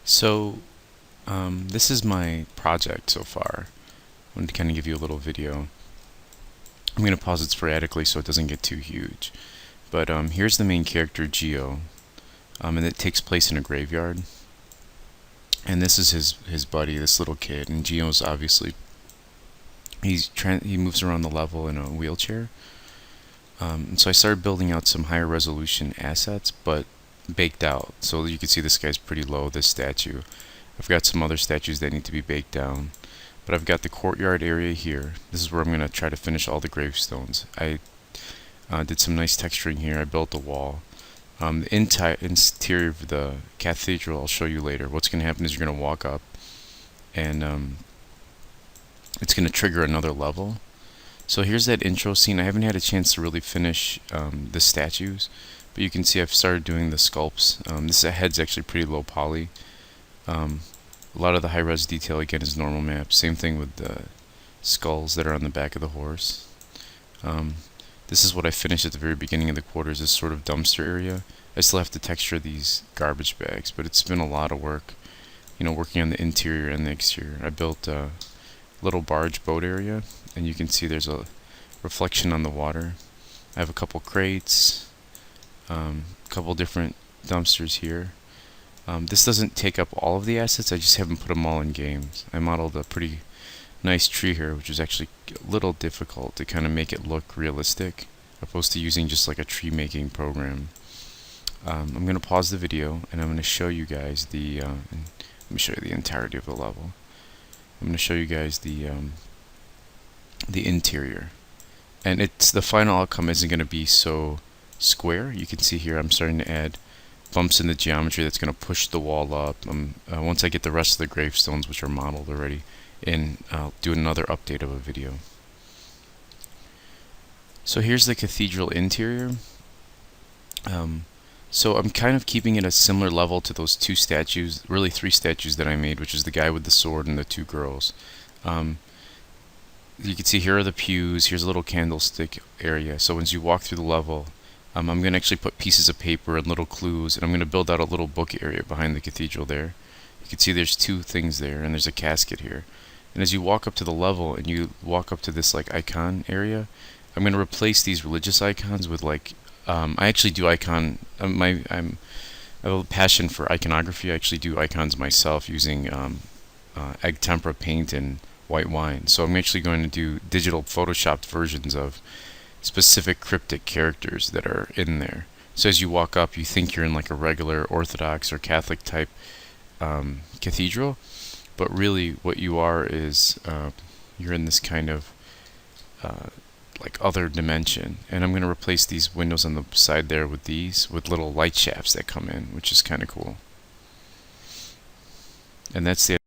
So, this is my project so far. I wanted to kind of give you a little video. I'm going to pause it sporadically so it doesn't get too huge. But here's the main character, Geo, and it takes place in a graveyard. And this is his buddy, this little kid, and Geo's obviously he moves around the level in a wheelchair. And so I started building out some higher resolution assets, but baked out. So you can see this guy's pretty low, this statue. I've got some other statues that need to be baked down. But I've got the courtyard area here. This is where I'm going to try to finish all the gravestones. I did some nice texturing here. I built a wall. The interior of the cathedral I'll show you later. What's going to happen is you're going to walk up and it's going to trigger another level. So here's that intro scene. I haven't had a chance to really finish the statues, but you can see I've started doing the sculpts. This head's actually pretty low poly. A lot of the high-res detail again is normal map. Same thing with the skulls that are on the back of the horse. This is what I finished at the very beginning of the quarters, this sort of dumpster area. I still have to texture these garbage bags, but it's been a lot of work, working on the interior and the exterior. I built a little barge boat area, and you can see there's a reflection on the water. I have a couple crates, a couple different dumpsters here. This doesn't take up all of the assets, I just haven't put them all in games. I modeled a pretty nice tree here, which is actually a little difficult to kind of make it look realistic, opposed to using just like a tree making program. I'm going to pause the video and I'm going to show you guys the, let me show you the entirety of the level. I'm going to show you guys the interior. And the final outcome isn't going to be so square. You can see here I'm starting to add bumps in the geometry that's going to push the wall up. Once I get the rest of the gravestones, which are modeled already, and I'll do another update of a video. So here's the cathedral interior. So I'm kind of keeping it a similar level to those two statues, really three statues that I made, which is the guy with the sword and the two girls. You can see here are the pews, here's a little candlestick area. So once you walk through the level, I'm going to actually put pieces of paper and little clues, and I'm going to build out a little book area behind the cathedral there. You can see there's two things there, and there's a casket here. And as you walk up to the level, and you walk up to this like icon area, I'm going to replace these religious icons with like, I actually do icon, I have a passion for iconography. I actually do icons myself using egg tempera paint and white wine. So I'm actually going to do digital photoshopped versions of specific cryptic characters that are in there. So as you walk up, you think you're in like a regular Orthodox or Catholic type cathedral, but really what you are is you're in this kind of like other dimension. And I'm going to replace these windows on the side there with these with little light shafts that come in, which is kind of cool. And that's the